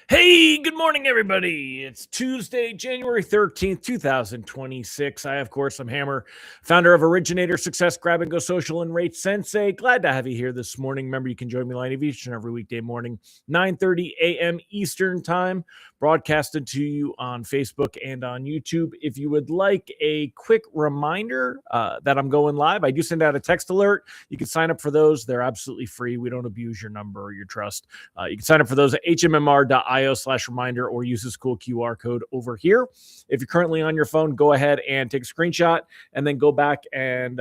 Hey, good morning, everybody. It's Tuesday, January 13th, 2026. I, of course, am Hammer, founder of Originator Success, Grab and Go Social, and Rate Sensei. Glad to have you here this morning. Remember, you can join me live each and every weekday morning, 9:30 a.m. Eastern Time, broadcasted to you on Facebook and on YouTube. If you would like a quick reminder that I'm going live, I do send out a text alert. You can sign up for those. They're absolutely free. We don't abuse your number or your trust. You can sign up for those at hmmr.io/reminder or use this cool QR code over here. If you're currently on your phone, go ahead and take a screenshot and then go back and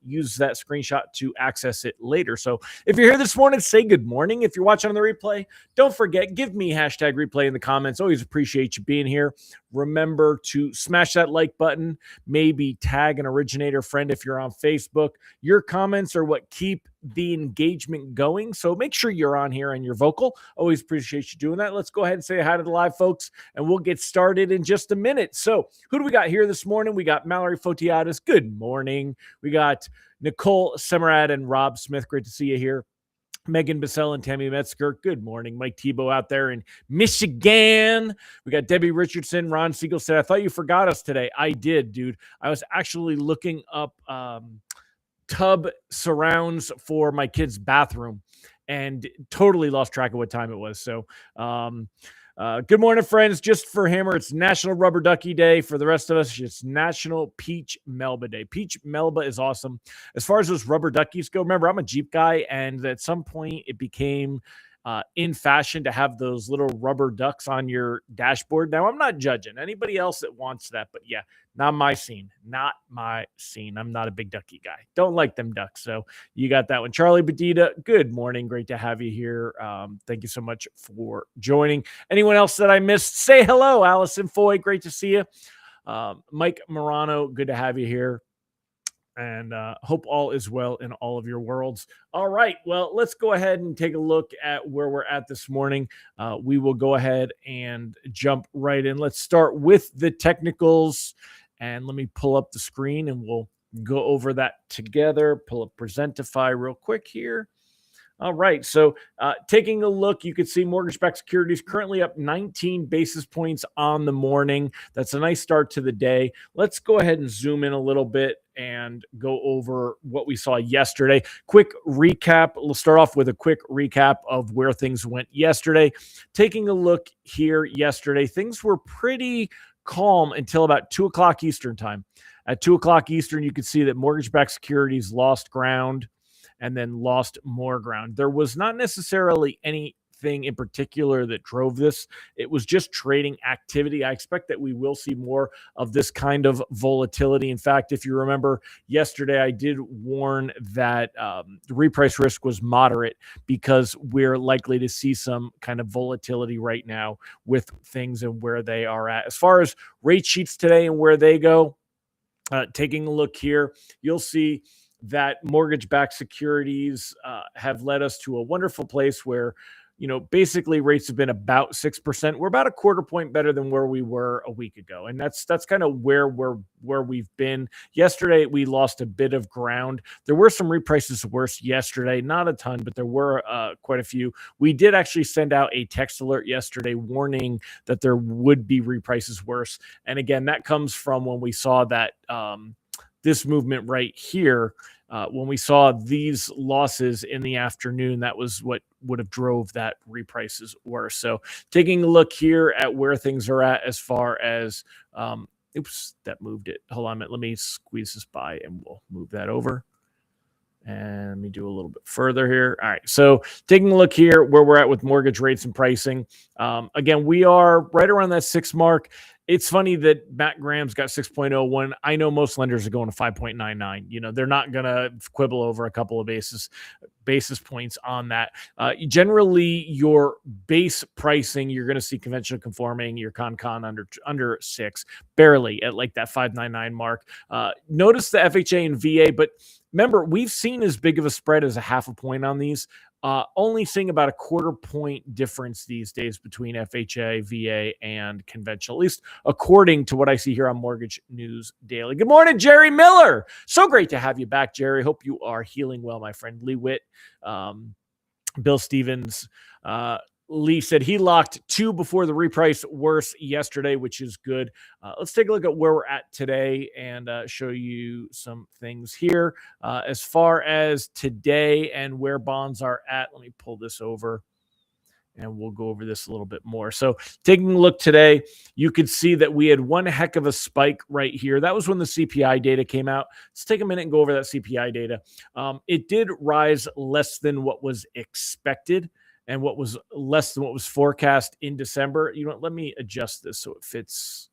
use that screenshot to access it later. So if you're here this morning, say good morning. If you're watching on the replay, don't forget, give me hashtag replay in the comments. Always appreciate you being here. Remember to smash that like button, maybe tag an originator friend if you're on Facebook. Your comments are what keep the engagement going. So make sure you're on here and you're vocal. Always appreciate you doing that. Let's go ahead and say hi to the live folks and we'll get started in just a minute. So who do we got here this morning? We got Mallory Fotiadis. Good morning. We got Nicole Semerad and Rob Smith. Great to see you here. Megan Bissell and Tammy Metzger. Good morning. Mike Tebow out there in Michigan. We got Debbie Richardson. Ron Siegel said, I thought you forgot us today. I did, dude. I was actually looking up tub surrounds for my kid's bathroom and totally lost track of what time it was. So, good morning, friends. Just for Hammer, it's National Rubber Ducky Day. For the rest of us, it's National Peach Melba Day. Peach Melba is awesome. As far as those rubber duckies go, remember, I'm a Jeep guy, and at some point it became in fashion to have those little rubber ducks on your dashboard. Now, I'm not judging anybody else that wants that, but yeah, not my scene. Not my scene. I'm not a big ducky guy. Don't like them ducks. So you got that one. Charlie Badita, good morning. Great to have you here. Thank you so much for joining. Anyone else that I missed, say hello. Allison Foy, great to see you. Mike Morano, good to have you here. And hope all is well in all of your worlds. All right, well, let's go ahead and take a look at where we're at this morning. We will go ahead and jump right in. Let's start with the technicals. And let me pull up the screen and we'll go over that together. Pull up Presentify real quick here. All right, so taking a look, you can see mortgage-backed securities currently up 19 basis points on the morning. That's a nice start to the day. Let's go ahead and zoom in a little bit and go over what we saw yesterday. Quick recap. We'll start off with a quick recap of where things went yesterday. Taking a look here yesterday, things were pretty calm until about 2 o'clock Eastern time. At 2 o'clock Eastern, you could see that mortgage-backed securities lost ground and then lost more ground. There was not necessarily anything in particular that drove this. It was just trading activity. I expect that we will see more of this kind of volatility. In fact, if you remember yesterday, I did warn that the reprice risk was moderate because we're likely to see some kind of volatility right now with things and where they are at. As far as rate sheets today and where they go, taking a look here, you'll see that mortgage-backed securities have led us to a wonderful place where, basically rates have been about 6%. We're about a quarter point better than where we were a week ago. And that's kind of where we've been. Yesterday, we lost a bit of ground. There were some reprices worse yesterday, not a ton, but there were quite a few. We did actually send out a text alert yesterday warning that there would be reprices worse. And again, that comes from when we saw that this movement right here, when we saw these losses in the afternoon, that was what would have drove that reprices worse. So taking a look here at where things are at as far as, oops, that moved it. Hold on a minute. Let me squeeze this by and we'll move that over. And let me do a little bit further here. All right. So taking a look here where we're at with mortgage rates and pricing. Again, we are right around that 6 mark. It's funny that Matt Graham's got 6.01. I know most lenders are going to 5.99. They're not going to quibble over a couple of basis points on that. Generally, your base pricing, you're going to see conventional conforming, your con under 6, barely at like that 5.99 mark. Notice the FHA and VA, but remember, we've seen as big of a spread as a half a point on these. Only seeing about a quarter point difference these days between FHA, VA, and conventional, at least according to what I see here on Mortgage News Daily. Good morning, Jerry Miller. So great to have you back, Jerry. Hope you are healing well, my friend. Lee Witt, Bill Stevens, Lee said he locked 2 before the reprice worse yesterday, which is good. Let's take a look at where we're at today and show you some things here. As far as today and where bonds are at, let me pull this over and we'll go over this a little bit more. So taking a look today, you could see that we had one heck of a spike right here. That was when the CPI data came out. Let's take a minute and go over that CPI data. It did rise less than what was expected and what was less than what was forecast in December. You know, let me adjust this so it fits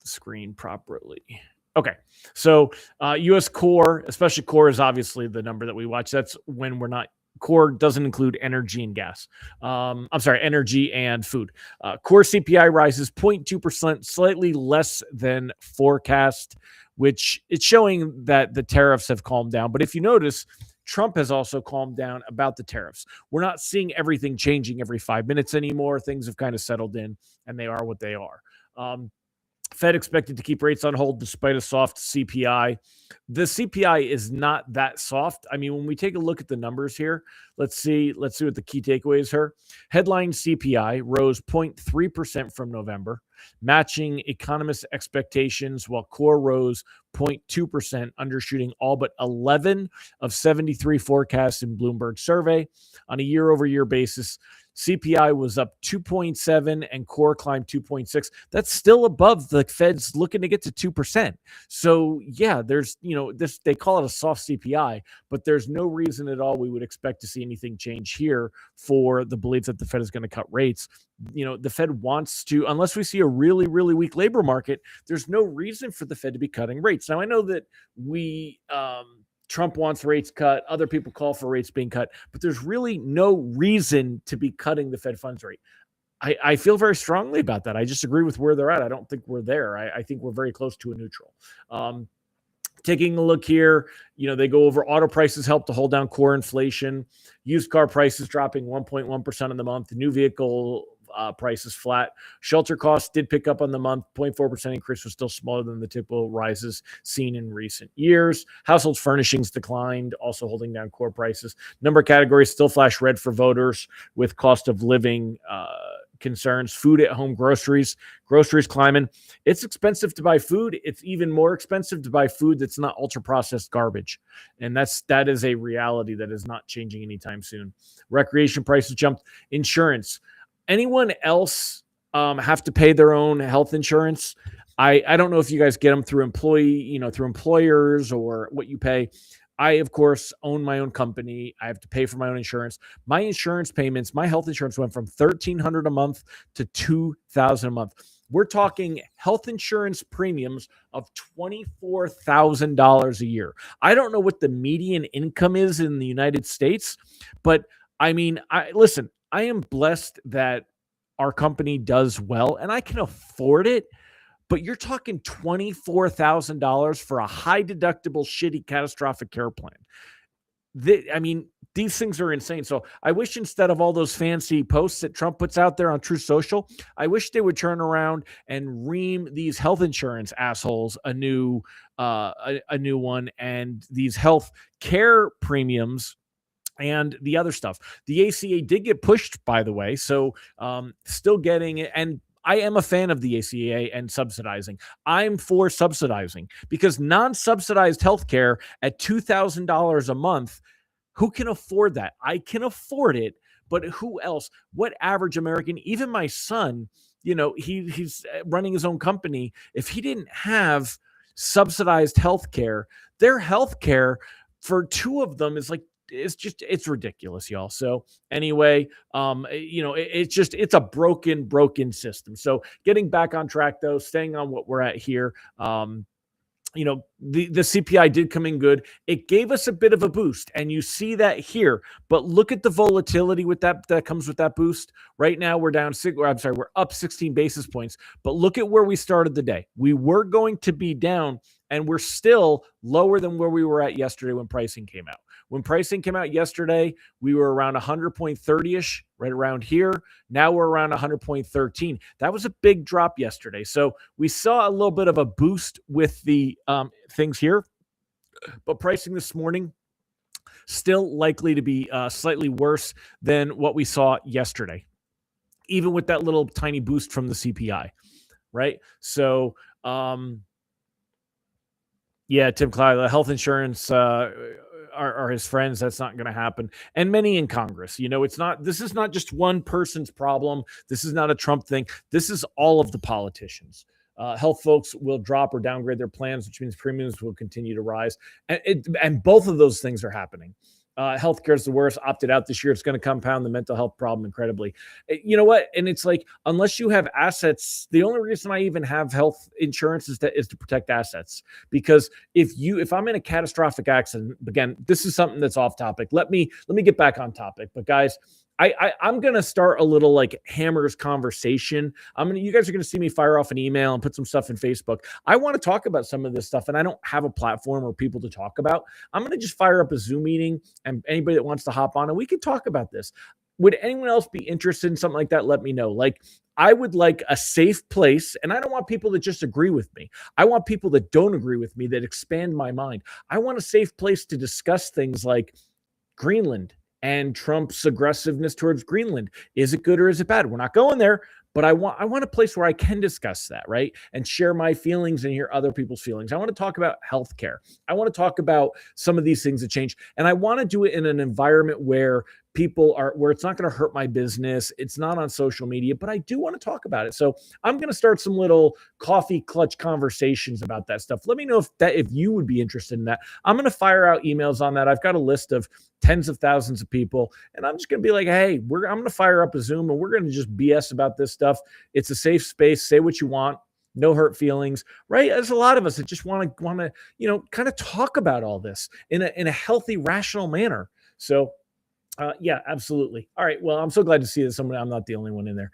the screen properly. Okay, so U.S. core, especially core is obviously the number that we watch. That's when we're not, core doesn't include energy and gas. I'm sorry, energy and food. Core CPI rises 0.2%, slightly less than forecast, which it's showing that the tariffs have calmed down. But if you notice, Trump has also calmed down about the tariffs. We're not seeing everything changing every 5 minutes anymore. Things have kind of settled in, and they are what they are. Fed expected to keep rates on hold despite a soft CPI. The CPI is not that soft. I mean, when we take a look at the numbers here, let's see what the key takeaways are. Headline CPI rose 0.3% from November, matching economists' expectations, while core rose 0.2%, undershooting all but 11 of 73 forecasts in Bloomberg survey. On a year-over-year basis, CPI was up 2.7 and core climbed 2.6. That's still above the Fed's looking to get to 2%. So yeah, there's, this, they call it a soft CPI, but there's no reason at all we would expect to see anything change here for the belief that the Fed is going to cut rates. The Fed wants to, unless we see a really, really weak labor market, there's no reason for the Fed to be cutting rates. Now, I know that Trump wants rates cut. Other people call for rates being cut, but there's really no reason to be cutting the Fed funds rate. I feel very strongly about that. I just agree with where they're at. I don't think we're there. I think we're very close to a neutral. Taking a look here, they go over auto prices help to hold down core inflation. Used car prices dropping 1.1% in the month. New vehicle prices flat. Shelter costs did pick up on the month. 0.4% increase was still smaller than the typical rises seen in recent years. Household furnishings declined, also holding down core prices. Number of categories still flash red for voters with cost of living concerns. Food at home, groceries climbing. It's expensive to buy food. It's even more expensive to buy food that's not ultra processed garbage. And that is a reality that is not changing anytime soon. Recreation prices jumped. Insurance. Anyone else have to pay their own health insurance? I don't know if you guys get them through through employers or what you pay. I, of course, own my own company. I have to pay for my own insurance. My insurance payments, my health insurance went from $1,300 a month to $2,000 a month. We're talking health insurance premiums of $24,000 a year. I don't know what the median income is in the United States, but I mean, listen, I am blessed that our company does well and I can afford it. But you're talking $24,000 for a high deductible, shitty, catastrophic care plan. These things are insane. So I wish instead of all those fancy posts that Trump puts out there on Truth Social, I wish they would turn around and ream these health insurance assholes a new one, and these health care premiums and the other stuff. The ACA did get pushed, by the way. So still getting it. And I am a fan of the ACA and subsidizing. I'm for subsidizing because non-subsidized healthcare at $2,000 a month, who can afford that? I can afford it, but who else? What average American, even my son, he's running his own company. If he didn't have subsidized healthcare, their healthcare for two of them is like, it's ridiculous, y'all. So anyway, it's a broken system. So getting back on track though, staying on what we're at here. The CPI did come in good. It gave us a bit of a boost, and you see that here. But look at the volatility with that comes with that boost. Right now, we're up 16 basis points. But look at where we started the day. We were going to be down, and we're still lower than where we were at yesterday when pricing came out. When pricing came out yesterday, we were around 100.30-ish, right around here. Now we're around 100.13. That was a big drop yesterday. So we saw a little bit of a boost with the things here. But pricing this morning, still likely to be slightly worse than what we saw yesterday, even with that little tiny boost from the CPI, right? So, yeah, Tim Clyde, health insurance are his friends. That's not going to happen. And many in Congress, this is not just one person's problem. This is not a Trump thing. This is all of the politicians. Health folks will drop or downgrade their plans, which means premiums will continue to rise. And both of those things are happening. Healthcare is the worst. Opted out this year. It's going to compound the mental health problem incredibly. You know what? And it's like, unless you have assets, the only reason I even have health insurance is to protect assets. Because if I'm in a catastrophic accident, again, this is something that's off topic. Let me get back on topic. But guys, I'm gonna start a little like Hammer's conversation. You guys are gonna see me fire off an email and put some stuff in Facebook. I want to talk about some of this stuff, and I don't have a platform or people to talk about. I'm gonna just fire up a Zoom meeting, and anybody that wants to hop on, and we can talk about this. Would anyone else be interested in something like that? Let me know. Like, I would like a safe place, and I don't want people that just agree with me. I want people that don't agree with me, that expand my mind. I want a safe place to discuss things like Greenland and Trump's aggressiveness towards Greenland. Is it good or is it bad? We're not going there, but I want a place where I can discuss that, right? And share my feelings and hear other people's feelings. I want to talk about healthcare. I want to talk about some of these things that change. And I want to do it in an environment where where it's not going to hurt my business. It's not on social media, but I do want to talk about it. So I'm going to start some little coffee clutch conversations about that stuff. Let me know if you would be interested in that. I'm going to fire out emails on that. I've got a list of tens of thousands of people, and I'm just going to be like, hey, I'm going to fire up a Zoom, and we're going to just BS about this stuff. It's a safe space. Say what you want. No hurt feelings, right? There's a lot of us that just want to, kind of talk about all this in a healthy, rational manner. So, yeah, absolutely. All right. Well, I'm so glad to see that I'm not the only one in there.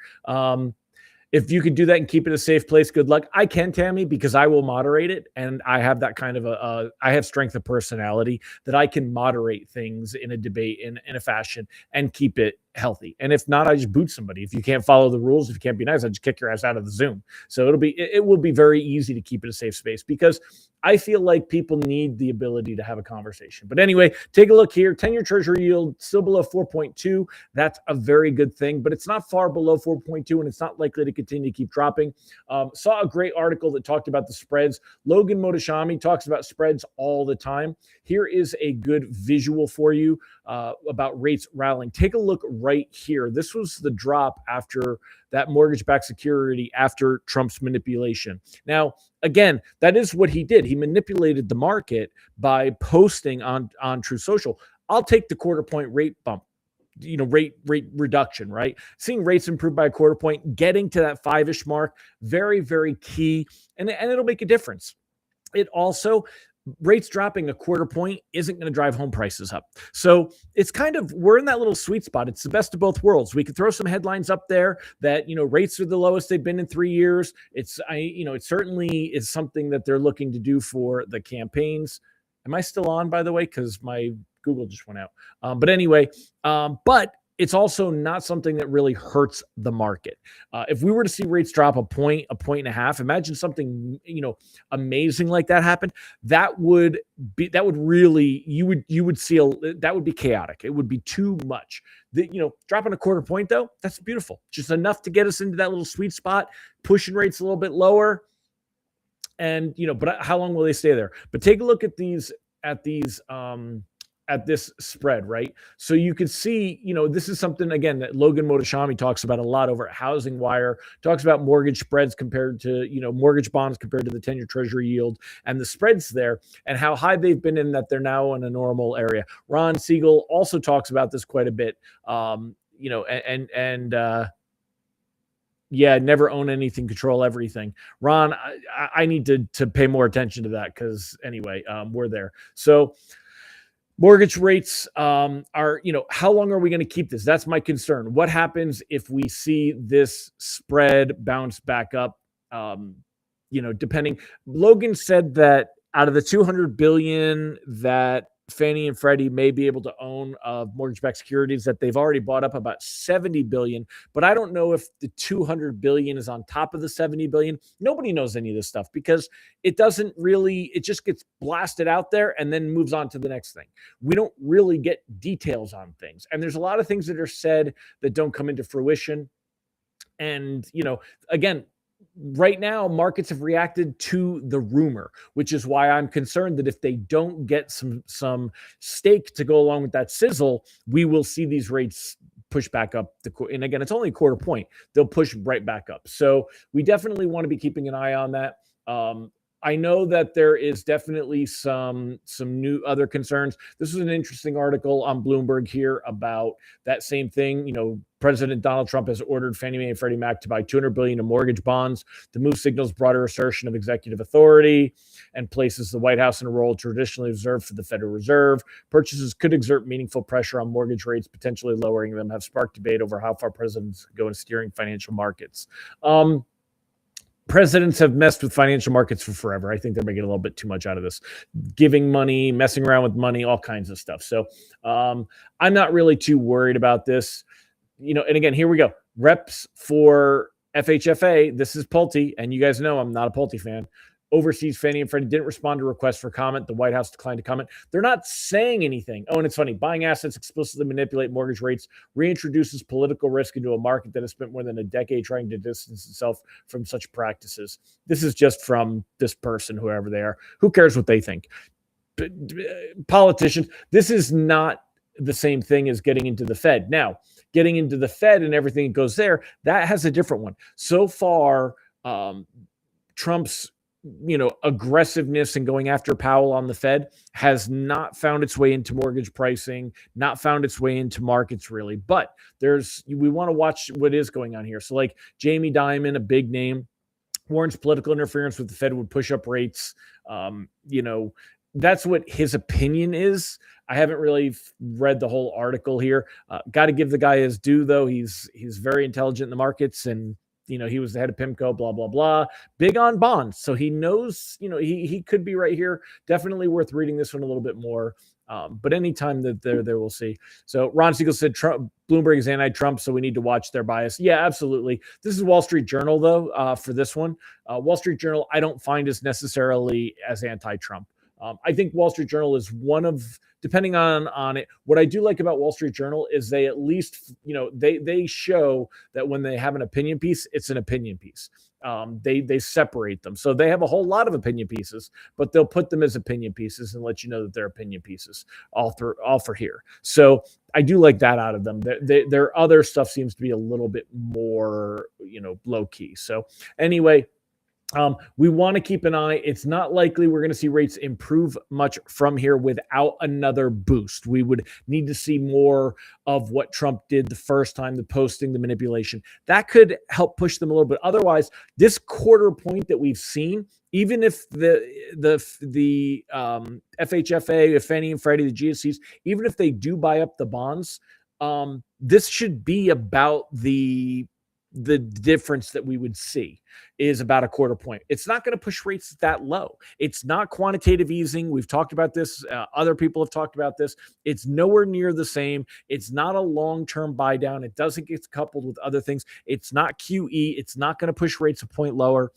If you could do that and keep it a safe place, good luck. I can, Tammy, because I will moderate it. And I have that kind of I have strength of personality that I can moderate things in a debate in a fashion and keep it healthy. And if not, I just boot somebody. If you can't follow the rules, if you can't be nice, I just kick your ass out of the Zoom. So it will be very easy to keep it a safe space, because I feel like people need the ability to have a conversation. But anyway, take a look here. 10-year treasury yield still below 4.2. That's a very good thing, but it's not far below 4.2, and it's not likely to continue to keep dropping. Saw a great article that talked about the spreads. Logan Mohtashami talks about spreads all the time. Here is a good visual for you about rates rallying. Take a look right here. This was the drop after that mortgage-backed security after Trump's manipulation. Now, again, that is what he did. He manipulated the market by posting on Truth Social. I'll take the quarter point rate bump, rate reduction, right? Seeing rates improve by a quarter point, getting to that 5-ish mark, very, very key, and it'll make a difference. It also, rates dropping a quarter point isn't going to drive home prices up. So it's we're in that little sweet spot. It's the best of both worlds. We could throw some headlines up there that, rates are the lowest they've been in 3 years. It certainly is something that they're looking to do for the campaigns. Am I still on, by the way? Because my Google just went out. But anyway, but it's also not something that really hurts the market. If we were to see rates drop a point and a half, imagine something, amazing like that happened. That would really, you would see that would be chaotic. It would be too much. Dropping a quarter point though, that's beautiful. Just enough to get us into that little sweet spot, pushing rates a little bit lower. And, but how long will they stay there? But take a look at at this spread, right? So you can see, this is something, again, that Logan Mohtashami talks about a lot over at Housing Wire, talks about mortgage spreads compared to, mortgage bonds compared to the 10-year treasury yield and the spreads there and how high they've been in that they're now in a normal area. Ron Siegel also talks about this quite a bit, yeah, never own anything, control everything. Ron, I need to pay more attention to that because anyway, we're there. So mortgage rates are, how long are we going to keep this? That's my concern. What happens if we see this spread bounce back up? Depending, Logan said that out of the $200 billion that Fannie and Freddie may be able to own mortgage-backed securities that they've already bought up about 70 billion, but I don't know if the 200 billion is on top of the 70 billion. Nobody knows any of this stuff because it doesn't really, it just gets blasted out there and then moves on to the next thing. We don't really get details on things. And there's a lot of things that are said that don't come into fruition. And, again, right now markets have reacted to the rumor, which is why I'm concerned that if they don't get some stake to go along with that sizzle, we will see these rates push back up. And again, it's only a quarter point. They'll push right back up. So we definitely want to be keeping an eye on that. I know that there is definitely some new other concerns. This was an interesting article on Bloomberg here about that same thing. President Donald Trump has ordered Fannie Mae and Freddie Mac to buy $200 billion in mortgage bonds. The move signals broader assertion of executive authority and places the White House in a role traditionally reserved for the Federal Reserve. Purchases could exert meaningful pressure on mortgage rates, potentially lowering them, have sparked debate over how far presidents go in steering financial markets. Presidents have messed with financial markets for forever. I think they're making a little bit too much out of this, giving money, messing around with money, all kinds of stuff. So I'm not really too worried about this. And again, here we go. Reps for FHFA. This is Pulte, and you guys know I'm not a Pulte fan. Overseas Fannie and Freddie didn't respond to requests for comment. The White House declined to comment. They're not saying anything. Oh, and it's funny. Buying assets explicitly manipulate mortgage rates reintroduces political risk into a market that has spent more than a decade trying to distance itself from such practices. This is just from this person, whoever they are. Who cares what they think? Politicians, this is not the same thing as getting into the Fed. Now, getting into the Fed and everything that goes there, that has a different one. So far, Trump's aggressiveness and going after Powell on the Fed has not found its way into mortgage pricing, not found its way into markets really. But we want to watch what is going on here. So like Jamie Dimon, a big name, warns political interference with the Fed would push up rates. That's what his opinion is. I haven't really read the whole article here. Got to give the guy his due, though. He's very intelligent in the markets, and he was the head of PIMCO, blah, blah, blah. Big on bonds. So he knows, he could be right here. Definitely worth reading this one a little bit more. But anytime that there, we'll see. So Ron Siegel said Bloomberg is anti-Trump, so we need to watch their bias. Yeah, absolutely. This is Wall Street Journal, though, for this one. Wall Street Journal, I don't find is necessarily as anti-Trump. I think Wall Street Journal is one of, depending on it, what I do like about Wall Street Journal is they at least, they show that when they have an opinion piece, it's an opinion piece. They separate them. So they have a whole lot of opinion pieces, but they'll put them as opinion pieces and let you know that they're opinion pieces all for here. So I do like that out of them. Their other stuff seems to be a little bit more, low key. So anyway, we want to keep an eye. It's not likely we're going to see rates improve much from here without another boost. We would need to see more of what Trump did the first time, the posting, the manipulation. That could help push them a little bit. Otherwise, this quarter point that we've seen, even if the FHFA, Fannie and Freddie, the GSEs, even if they do buy up the bonds, this should be about the difference that we would see is about a quarter point. It's not going to push rates that low. It's not quantitative easing. We've talked about this. Other people have talked about this. It's nowhere near the same. It's not a long-term buy down. It doesn't get coupled with other things. It's not QE. It's not going to push rates a point lower.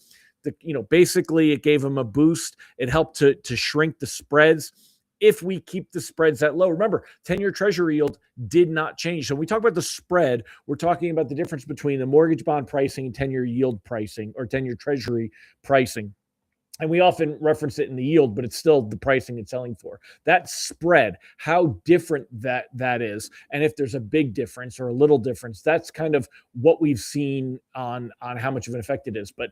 Basically it gave them a boost. It helped to shrink the spreads. If we keep the spreads that low, remember, 10-year treasury yield did not change. So when we talk about the spread, we're talking about the difference between the mortgage bond pricing and 10-year yield pricing or 10-year treasury pricing. And we often reference it in the yield, but it's still the pricing it's selling for. That spread, how different that is. And if there's a big difference or a little difference, that's kind of what we've seen on how much of an effect it is. But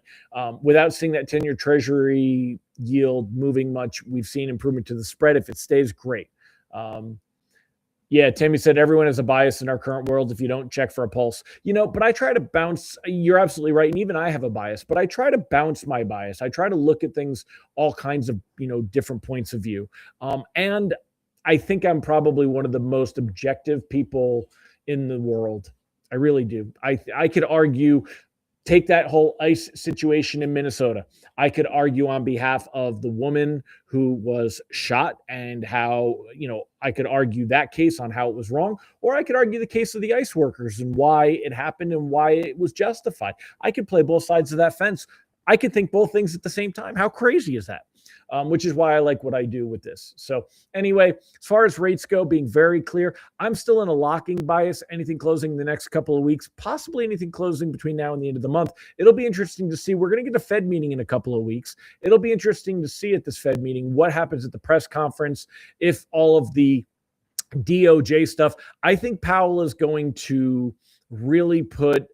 without seeing that 10-year treasury yield moving much, we've seen improvement to the spread. If it stays, great. Yeah, Tammy said everyone has a bias in our current world if you don't check for a pulse. But I try to bounce. You're absolutely right. And even I have a bias, but I try to bounce my bias. I try to look at things all kinds of, different points of view. And I think I'm probably one of the most objective people in the world. I really do. I could argue take that whole ICE situation in Minnesota. I could argue on behalf of the woman who was shot and how, I could argue that case on how it was wrong, or I could argue the case of the ICE workers and why it happened and why it was justified. I could play both sides of that fence. I could think both things at the same time. How crazy is that? Which is why I like what I do with this. So anyway, as far as rates go, being very clear, I'm still in a locking bias. Anything closing in the next couple of weeks, possibly anything closing between now and the end of the month. It'll be interesting to see. We're going to get a Fed meeting in a couple of weeks. It'll be interesting to see at this Fed meeting what happens at the press conference, if all of the DOJ stuff. I think Powell is going to really put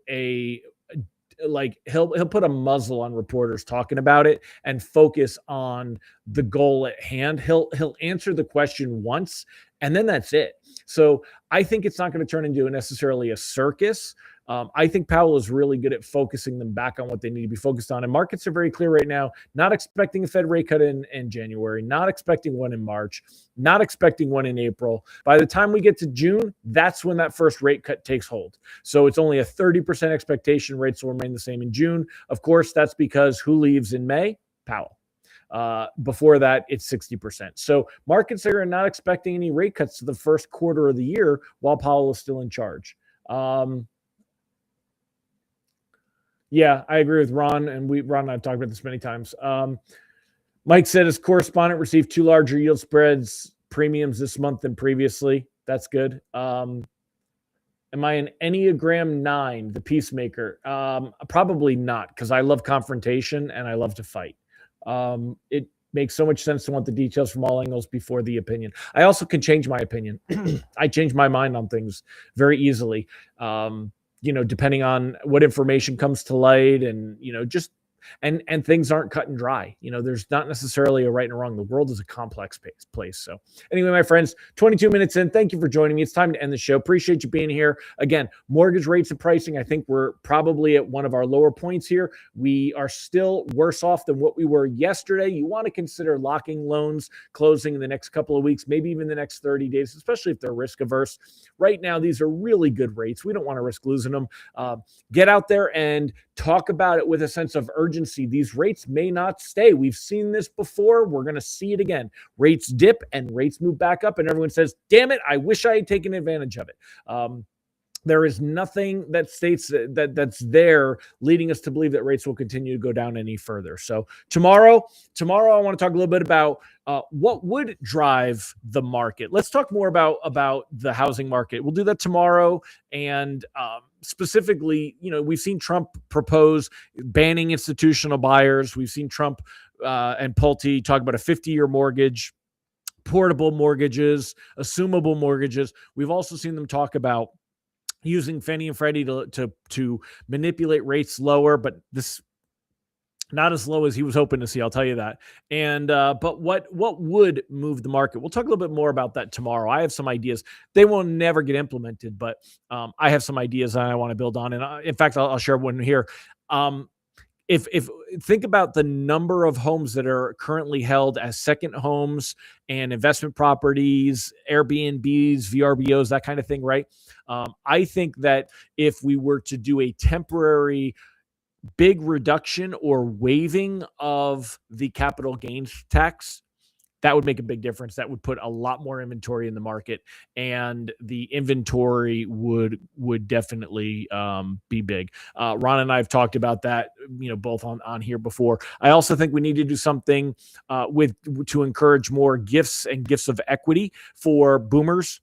he'll put a muzzle on reporters talking about it and focus on the goal at hand. He'll answer the question once and then that's it. So I think it's not going to turn into necessarily a circus. I think Powell is really good at focusing them back on what they need to be focused on. And markets are very clear right now, not expecting a Fed rate cut in January, not expecting one in March, not expecting one in April. By the time we get to June, that's when that first rate cut takes hold. So it's only a 30% expectation rates will remain the same in June. Of course, that's because who leaves in May? Powell. Before that, it's 60%. So markets are not expecting any rate cuts to the first quarter of the year while Powell is still in charge. Yeah, I agree with Ron, and Ron and I've talked about this many times. Mike said his correspondent received 2 larger yield spreads premiums this month than previously. That's good. Am I an Enneagram 9, the peacemaker? Probably not, because I love confrontation and I love to fight. It makes so much sense to want the details from all angles before the opinion. I also can change my opinion. I change my mind on things very easily. Depending on what information comes to light and, just and things aren't cut and dry. There's not necessarily a right and a wrong. The world is a complex place. So anyway, my friends, 22 minutes in. Thank you for joining me. It's time to end the show. Appreciate you being here. Again, mortgage rates and pricing. I think we're probably at one of our lower points here. We are still worse off than what we were yesterday. You want to consider locking loans closing in the next couple of weeks, maybe even the next 30 days, especially if they're risk averse. Right now, these are really good rates. We don't want to risk losing them. Get out there and talk about it with a sense of urgency. These rates may not stay. We've seen this before. We're going to see it again. Rates dip and rates move back up, and everyone says, damn it, I wish I had taken advantage of it. There is nothing that states that's there leading us to believe that rates will continue to go down any further. So tomorrow, I want to talk a little bit about what would drive the market. Let's talk more about the housing market. We'll do that tomorrow. And specifically, we've seen Trump propose banning institutional buyers. We've seen Trump and Pulte talk about a 50-year mortgage, portable mortgages, assumable mortgages. We've also seen them talk about using Fannie and Freddie to manipulate rates lower, but this not as low as he was hoping to see. I'll tell you that. And but what would move the market? We'll talk a little bit more about that tomorrow. I have some ideas. They will never get implemented, but I have some ideas that I want to build on. And in fact, I'll share one here. If think about the number of homes that are currently held as second homes and investment properties, Airbnbs, VRBOs, that kind of thing, right? I think that if we were to do a temporary big reduction or waiving of the capital gains tax, that would make a big difference. That would put a lot more inventory in the market, and the inventory would definitely be big. Ron and I have talked about that, both on here before. I also think we need to do something to encourage more gifts and gifts of equity for boomers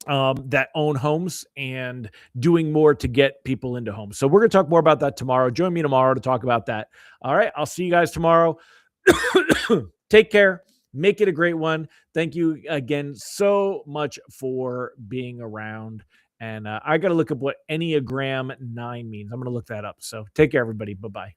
that own homes, and doing more to get people into homes. So we're going to talk more about that tomorrow. Join me tomorrow to talk about that. All right. I'll see you guys tomorrow. Take care. Make it a great one. Thank you again so much for being around. And I got to look up what Enneagram 9 means. I'm going to look that up. So take care, everybody. Bye-bye.